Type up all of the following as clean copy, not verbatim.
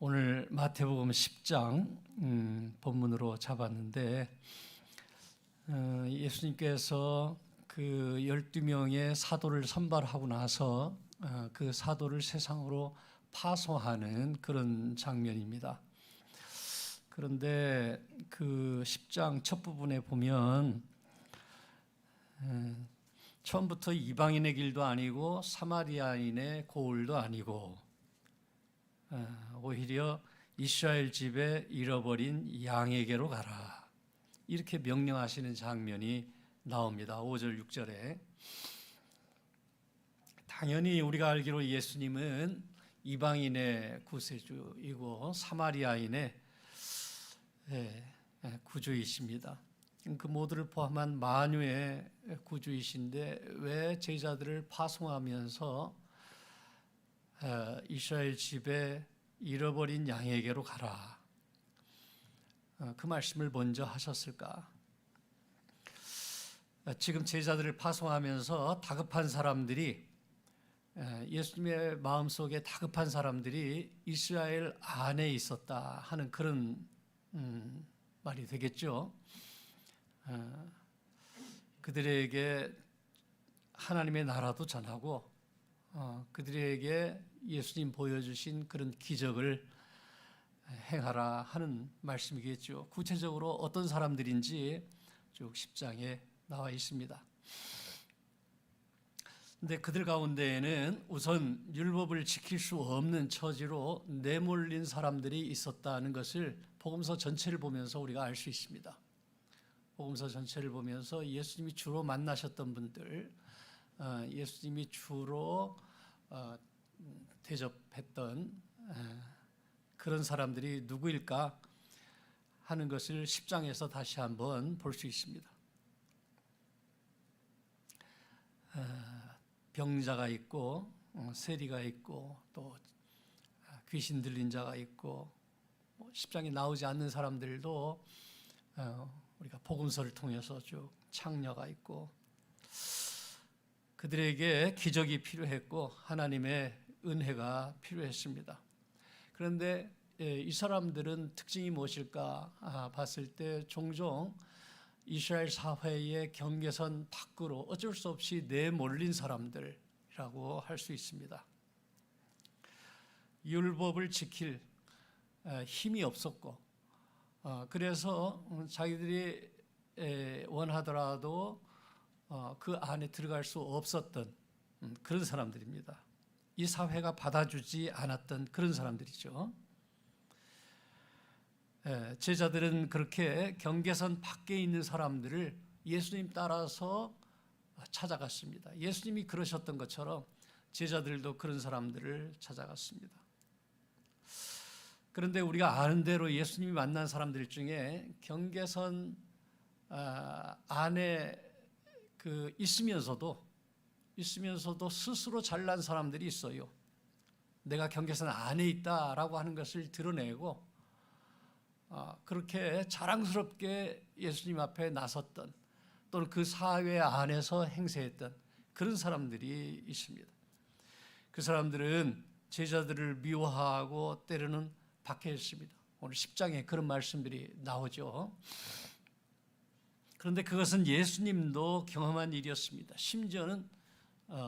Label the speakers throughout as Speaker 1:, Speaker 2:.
Speaker 1: 오늘 마태복음 10장 본문으로 잡았는데 예수님께서 그 12명의 사도를 선발하고 나서 그 사도를 세상으로 파송하는 그런 장면입니다. 그런데 그 10장 첫 부분에 보면 처음부터 이방인의 길도 아니고 사마리아인의 고을도 아니고 오히려 이스라엘 집에 잃어버린 양에게로 가라, 이렇게 명령하시는 장면이 나옵니다. 5절 6절에. 당연히 우리가 알기로 예수님은 이방인의 구세주이고 사마리아인의 구주이십니다. 그 모두를 포함한 만유의 구주이신데 왜 제자들을 파송하면서 이스라엘 집에 잃어버린 양에게로 가라, 그 말씀을 먼저 하셨을까? 지금 제자들을 파송하면서 다급한 사람들이, 예수님의 마음속에 다급한 사람들이 이스라엘 안에 있었다 하는 그런 말이 되겠죠. 그들에게 하나님의 나라도 전하고 그들에게 예수님 보여주신 그런 기적을 행하라 하는 말씀이겠죠. 구체적으로 어떤 사람들인지 쭉 10장에 나와 있습니다. 근데 그들 가운데에는 우선 율법을 지킬 수 없는 처지로 내몰린 사람들이 있었다는 것을 복음서 전체를 보면서 우리가 알 수 있습니다. 복음서 전체를 보면서 예수님이 주로 만나셨던 분들, 예수님이 주로 대접했던 그런 사람들이 누구일까 하는 것을 10장에서 다시 한번 볼 수 있습니다. 병자가 있고 세리가 있고 또 귀신 들린 자가 있고 10장에 나오지 않는 사람들도 우리가 복음서를 통해서 쭉 창녀가 있고, 그들에게 기적이 필요했고 하나님의 은혜가 필요했습니다. 그런데 이 사람들은 특징이 무엇일까 봤을 때 종종 이스라엘 사회의 경계선 밖으로 어쩔 수 없이 내몰린 사람들이라고 할 수 있습니다. 율법을 지킬 힘이 없었고, 그래서 자기들이 원하더라도 그 안에 들어갈 수 없었던 그런 사람들입니다. 이 사회가 받아주지 않았던 그런 사람들이죠. 제자들은 그렇게 경계선 밖에 있는 사람들을 예수님 따라서 찾아갔습니다. 예수님이 그러셨던 것처럼 제자들도 그런 사람들을 찾아갔습니다. 그런데 우리가 아는 대로 예수님이 만난 사람들 중에 경계선 안에 있으면서도 스스로 잘난 사람들이 있어요. 내가 경계선 안에 있다라고 하는 것을 드러내고 그렇게 자랑스럽게 예수님 앞에 나섰던, 또는 그 사회 안에서 행세했던 그런 사람들이 있습니다. 그 사람들은 제자들을 미워하고 때로는 박해했습니다. 오늘 10장에 그런 말씀들이 나오죠. 그런데 그것은 예수님도 경험한 일이었습니다. 심지어는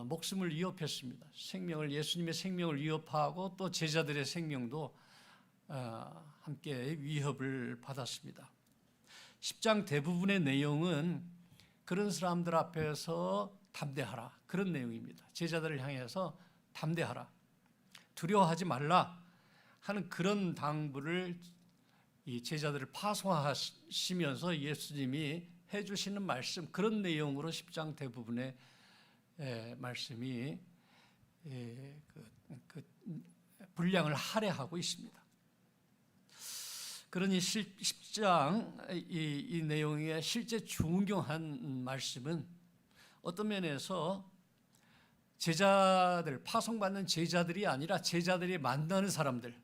Speaker 1: 목숨을 위협했습니다. 예수님의 생명을 위협하고 또 제자들의 생명도 함께 위협을 받았습니다. 10장 대부분의 내용은 그런 사람들 앞에서 담대하라, 그런 내용입니다. 제자들을 향해서 담대하라, 두려워하지 말라 하는 그런 당부를 이 제자들을 파송하시면서 예수님이 해주시는 말씀, 그런 내용으로 10장 대부분의 말씀이 분량을 할애하고 있습니다. 그러니 10장 이 내용의 실제 중요한 말씀은 어떤 면에서 제자들, 파송받는 제자들이 아니라 제자들이 만나는 사람들,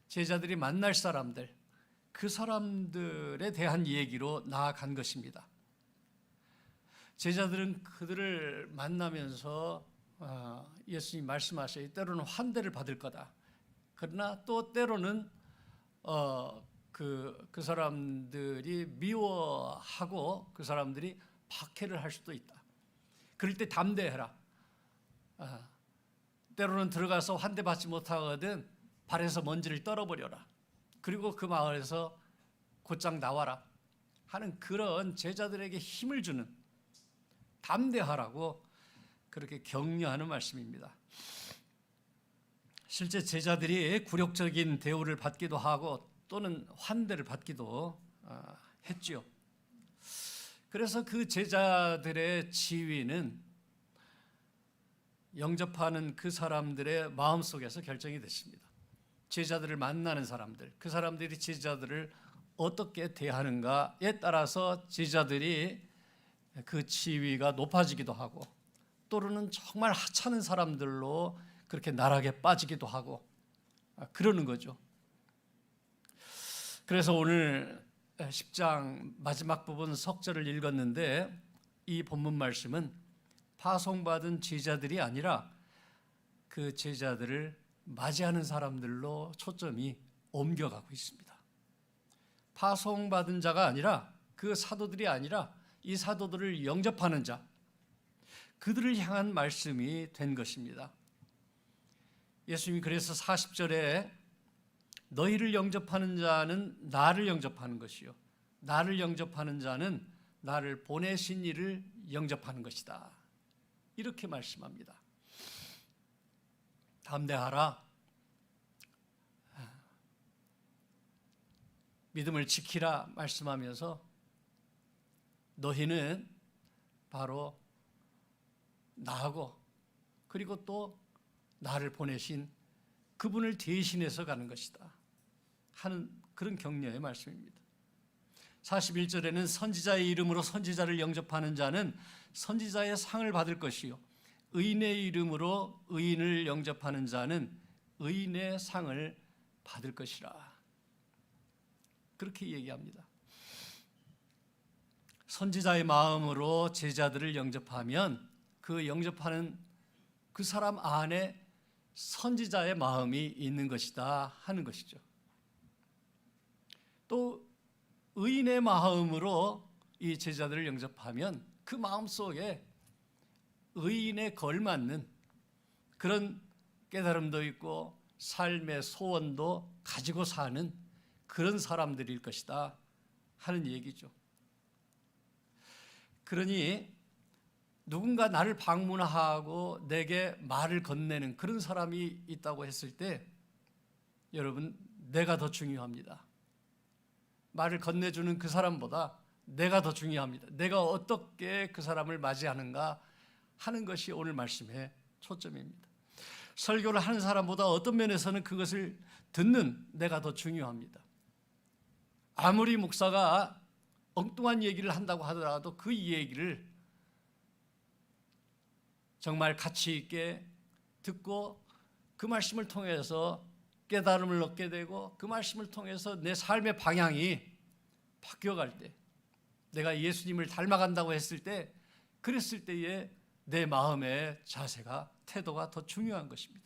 Speaker 1: 제자들이 만날 사람들, 그 사람들에 대한 얘기로 나아간 것입니다. 제자들은 그들을 만나면서 예수님 말씀하셔요. 때로는 환대를 받을 거다. 그러나 또 때로는 그 사람들이 미워하고 그 사람들이 박해를 할 수도 있다. 그럴 때 담대해라. 때로는 들어가서 한 대 받지 못하거든 발에서 먼지를 떨어버려라. 그리고 그 마을에서 곧장 나와라 하는 그런 제자들에게 힘을 주는, 담대하라고 그렇게 격려하는 말씀입니다. 실제 제자들이 굴욕적인 대우를 받기도 하고 또는 환대를 받기도 했지요. 그래서 그 제자들의 지위는 영접하는 그 사람들의 마음속에서 결정이 됐습니다. 제자들을 만나는 사람들, 그 사람들이 제자들을 어떻게 대하는가에 따라서 제자들이 그 지위가 높아지기도 하고 또는 정말 하찮은 사람들로 그렇게 나락에 빠지기도 하고 그러는 거죠. 그래서 오늘 10장 마지막 부분 석절을 읽었는데 이 본문 말씀은 파송받은 제자들이 아니라 그 제자들을 맞이하는 사람들로 초점이 옮겨가고 있습니다. 파송받은 자가 아니라 그 사도들이 아니라 이 사도들을 영접하는 자, 그들을 향한 말씀이 된 것입니다. 예수님이 그래서 40절에 너희를 영접하는 자는 나를 영접하는 것이요 나를 영접하는 자는 나를 보내신 이를 영접하는 것이다. 이렇게 말씀합니다. 담대하라. 믿음을 지키라 말씀하면서 너희는 바로 나하고 그리고 또 나를 보내신 그분을 대신해서 가는 것이다 하는 그런 격려의 말씀입니다. 41절에는 선지자의 이름으로 선지자를 영접하는 자는 선지자의 상을 받을 것이요 의인의 이름으로 의인을 영접하는 자는 의인의 상을 받을 것이라. 그렇게 얘기합니다. 선지자의 마음으로 제자들을 영접하면 그 영접하는 그 사람 안에 선지자의 마음이 있는 것이다 하는 것이죠. 또 의인의 마음으로 이 제자들을 영접하면 그 마음 속에 의인에 걸맞는 그런 깨달음도 있고 삶의 소원도 가지고 사는 그런 사람들일 것이다 하는 얘기죠. 그러니 누군가 나를 방문하고 내게 말을 건네는 그런 사람이 있다고 했을 때 여러분, 내가 더 중요합니다. 말을 건네주는 그 사람보다 내가 더 중요합니다. 내가 어떻게 그 사람을 맞이하는가 하는 것이 오늘 말씀의 초점입니다. 설교를 하는 사람보다 어떤 면에서는 그것을 듣는 내가 더 중요합니다. 아무리 목사가 엉뚱한 얘기를 한다고 하더라도 그 얘기를 정말 가치 있게 듣고 그 말씀을 통해서 깨달음을 얻게 되고 그 말씀을 통해서 내 삶의 방향이 바뀌어갈 때, 내가 예수님을 닮아간다고 했을 때, 그랬을 때에 내 마음의 자세가, 태도가 더 중요한 것입니다.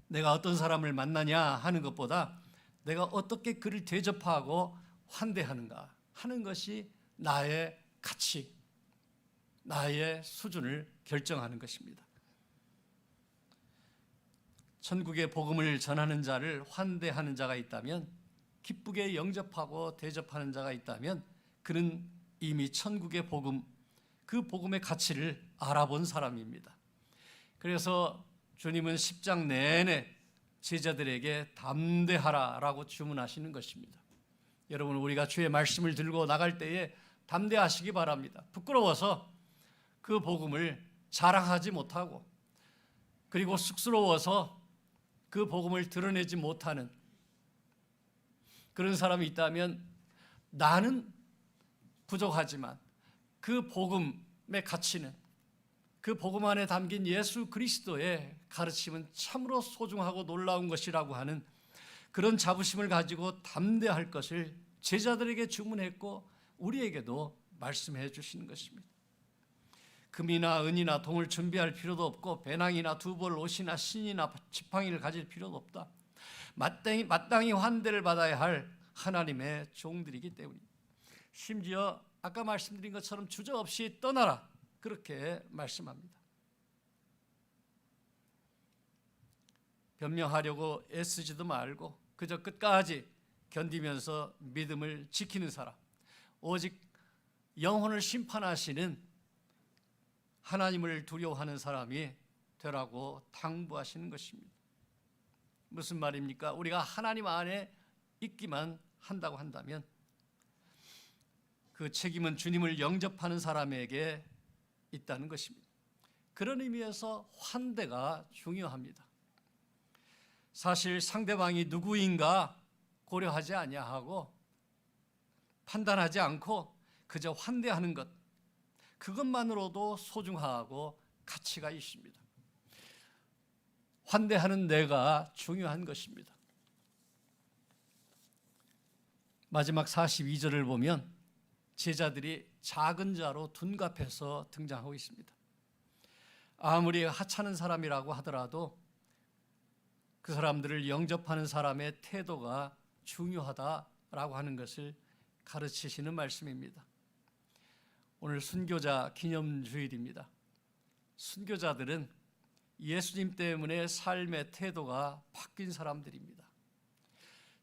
Speaker 1: 내가 어떤 사람을 만나냐 하는 것보다 내가 어떻게 그를 대접하고 환대하는가 하는 것이 나의 가치, 나의 수준을 결정하는 것입니다. 천국의 복음을 전하는 자를 환대하는 자가 있다면, 기쁘게 영접하고 대접하는 자가 있다면 그는 이미 천국의 복음, 그 복음의 가치를 알아본 사람입니다. 그래서 주님은 10장 내내 제자들에게 담대하라라고 주문하시는 것입니다. 여러분, 우리가 주의 말씀을 들고 나갈 때에 담대하시기 바랍니다. 부끄러워서 그 복음을 자랑하지 못하고 그리고 쑥스러워서 그 복음을 드러내지 못하는 그런 사람이 있다면, 나는 부족하지만 그 복음의 가치는, 그 복음 안에 담긴 예수 그리스도의 가르침은 참으로 소중하고 놀라운 것이라고 하는 그런 자부심을 가지고 담대할 것을 제자들에게 주문했고 우리에게도 말씀해 주시는 것입니다. 금이나 은이나 동을 준비할 필요도 없고 배낭이나 두벌 옷이나 신이나 지팡이를 가질 필요도 없다. 마땅히 환대를 받아야 할 하나님의 종들이기 때문입니다. 심지어 아까 말씀드린 것처럼 주저없이 떠나라, 그렇게 말씀합니다. 변명하려고 애쓰지도 말고 그저 끝까지 견디면서 믿음을 지키는 사람, 오직 영혼을 심판하시는 하나님을 두려워하는 사람이 되라고 당부하시는 것입니다. 무슨 말입니까? 우리가 하나님 안에 있기만 한다고 한다면 그 책임은 주님을 영접하는 사람에게 있다는 것입니다. 그런 의미에서 환대가 중요합니다. 사실 상대방이 누구인가 고려하지 아니하고 판단하지 않고 그저 환대하는 것, 그것만으로도 소중하고 가치가 있습니다. 환대하는 내가 중요한 것입니다. 마지막 42절을 보면 제자들이 작은 자로 둔갑해서 등장하고 있습니다. 아무리 하찮은 사람이라고 하더라도 그 사람들을 영접하는 사람의 태도가 중요하다라고 하는 것을 가르치시는 말씀입니다. 오늘 순교자 기념주일입니다. 순교자들은 예수님 때문에 삶의 태도가 바뀐 사람들입니다.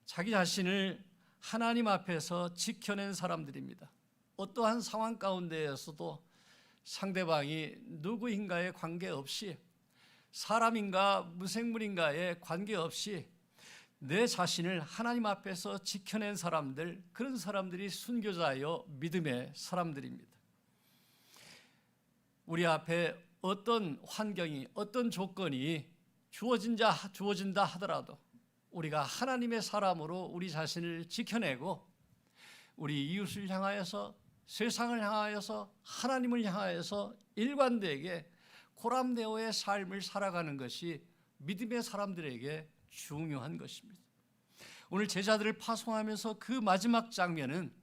Speaker 1: 자기 자신을 하나님 앞에서 지켜낸 사람들입니다. 어떠한 상황 가운데에서도 상대방이 누구인가에 관계없이, 사람인가 무생물인가에 관계없이 내 자신을 하나님 앞에서 지켜낸 사람들, 그런 사람들이 순교자요 믿음의 사람들입니다. 우리 앞에 어떤 환경이, 어떤 조건이 주어진다 하더라도 우리가 하나님의 사람으로 우리 자신을 지켜내고 우리 이웃을 향하여서, 세상을 향하여서, 하나님을 향하여서 일관되게 고람대오의 삶을 살아가는 것이 믿음의 사람들에게 중요한 것입니다. 오늘 제자들을 파송하면서 그 마지막 장면은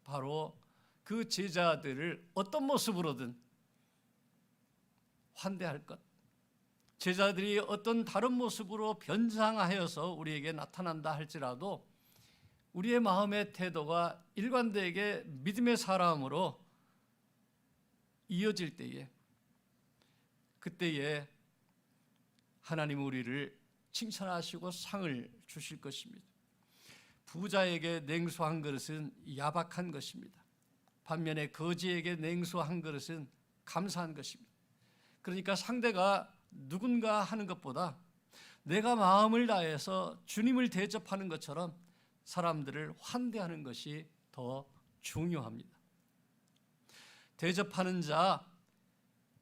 Speaker 1: 바로 그 제자들을 어떤 모습으로든 환대할 것, 제자들이 어떤 다른 모습으로 변장하여서 우리에게 나타난다 할지라도 우리의 마음의 태도가 일관되게 믿음의 사람으로 이어질 때에, 그때에 하나님은 우리를 칭찬하시고 상을 주실 것입니다. 부자에게 냉수 한 그릇은 야박한 것입니다. 반면에 거지에게 냉수 한 그릇은 감사한 것입니다. 그러니까 상대가 누군가 하는 것보다 내가 마음을 다해서 주님을 대접하는 것처럼 사람들을 환대하는 것이 더 중요합니다. 대접하는 자,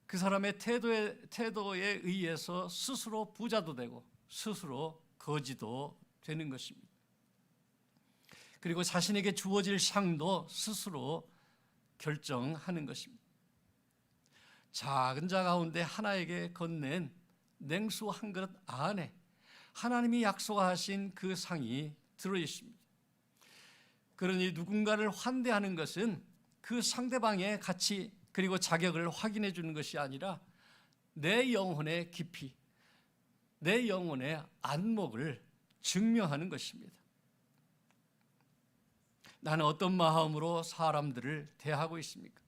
Speaker 1: 그 사람의 태도에 의해서 스스로 부자도 되고 스스로 거지도 되는 것입니다. 그리고 자신에게 주어질 상도 스스로 결정하는 것입니다. 작은 자 가운데 하나에게 건넨 냉수 한 그릇 안에 하나님이 약속하신 그 상이 들어있습니다. 그러니 누군가를 환대하는 것은 그 상대방의 가치 그리고 자격을 확인해 주는 것이 아니라 내 영혼의 깊이, 내 영혼의 안목을 증명하는 것입니다. 나는 어떤 마음으로 사람들을 대하고 있습니까?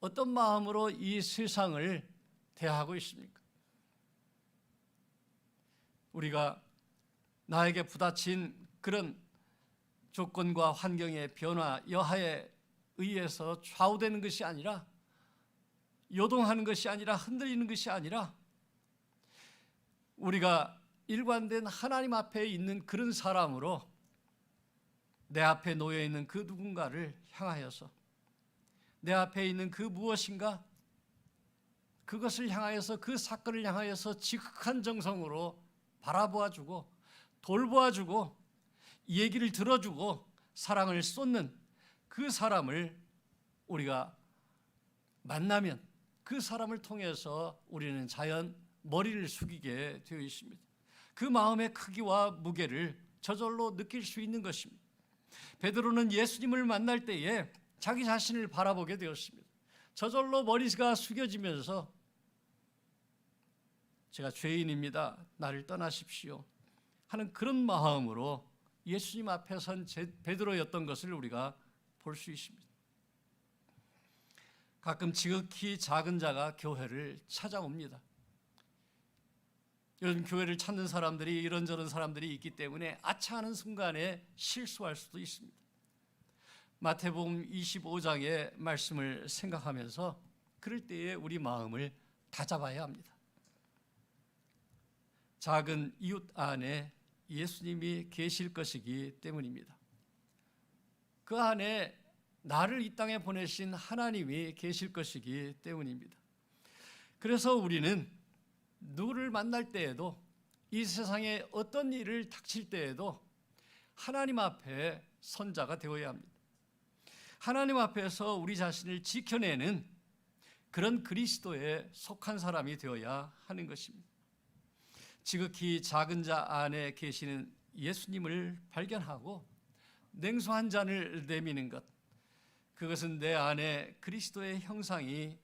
Speaker 1: 어떤 마음으로 이 세상을 대하고 있습니까? 우리가 나에게 부딪힌 그런 조건과 환경의 변화, 여하에 의해서 좌우되는 것이 아니라, 요동하는 것이 아니라, 흔들리는 것이 아니라 우리가 일관된 하나님 앞에 있는 그런 사람으로 내 앞에 놓여 있는 그 누군가를 향하여서, 내 앞에 있는 그 무엇인가, 그것을 향하여서, 그 사건을 향하여서 지극한 정성으로 바라보아주고 돌보아주고 얘기를 들어주고 사랑을 쏟는 그 사람을 우리가 만나면 그 사람을 통해서 우리는 자연 머리를 숙이게 되어 있습니다. 그 마음의 크기와 무게를 저절로 느낄 수 있는 것입니다. 베드로는 예수님을 만날 때에 자기 자신을 바라보게 되었습니다. 저절로 머리가 숙여지면서 제가 죄인입니다. 나를 떠나십시오 하는 그런 마음으로 예수님 앞에 선 베드로였던 것을 우리가 볼 수 있습니다. 가끔 지극히 작은 자가 교회를 찾아옵니다. 요즘 교회를 찾는 사람들이 이런저런 사람들이 있기 때문에 아차하는 순간에 실수할 수도 있습니다. 마태복음 25장의 말씀을 생각하면서 그럴 때에 우리 마음을 다잡아야 합니다. 작은 이웃 안에 예수님이 계실 것이기 때문입니다. 그 안에 나를 이 땅에 보내신 하나님이 계실 것이기 때문입니다. 그래서 우리는 누구를 만날 때에도, 이 세상에 어떤 일을 닥칠 때에도 하나님 앞에 선자가 되어야 합니다. 하나님 앞에서 우리 자신을 지켜내는 그런 그리스도에 속한 사람이 되어야 하는 것입니다. 지극히 작은 자 안에 계시는 예수님을 발견하고 냉수 한 잔을 내미는 것, 그것은 내 안에 그리스도의 형상이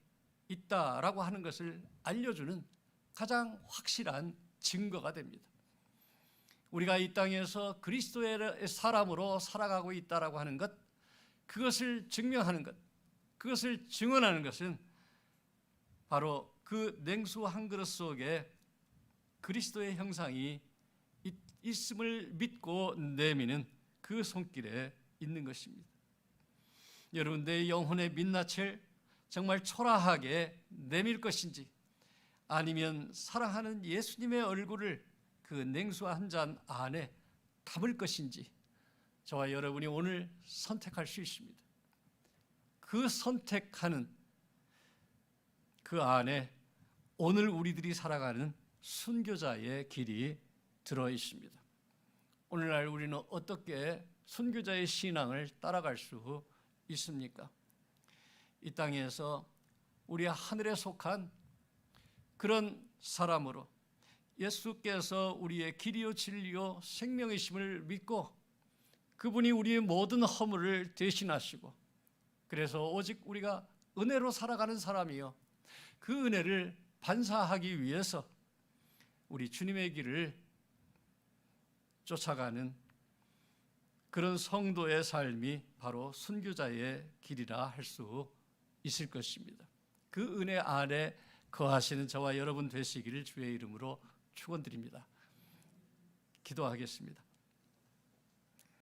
Speaker 1: 있다라고 하는 것을 알려주는 가장 확실한 증거가 됩니다. 우리가 이 땅에서 그리스도의 사람으로 살아가고 있다라고 하는 것, 그것을 증명하는 것, 그것을 증언하는 것은 바로 그 냉수 한 그릇 속에 그리스도의 형상이 있음을 믿고 내미는 그 손길에 있는 것입니다. 여러분, 내 영혼의 민낯을 정말 초라하게 내밀 것인지, 아니면 사랑하는 예수님의 얼굴을 그 냉수 한 잔 안에 담을 것인지 저와 여러분이 오늘 선택할 수 있습니다. 그 선택하는 그 안에 오늘 우리들이 살아가는 순교자의 길이 들어 있습니다. 오늘날 우리는 어떻게 순교자의 신앙을 따라갈 수 있습니까? 이 땅에서 우리 하늘에 속한 그런 사람으로 예수께서 우리의 길이요 진리요 생명이심을 믿고 그분이 우리의 모든 허물을 대신하시고, 그래서 오직 우리가 은혜로 살아가는 사람이요, 그 은혜를 반사하기 위해서 우리 주님의 길을 쫓아가는 그런 성도의 삶이 바로 순교자의 길이라 할 수 있을 것입니다. 그 은혜 안에 거하시는 저와 여러분 되시기를 주의 이름으로 축원드립니다. 기도하겠습니다.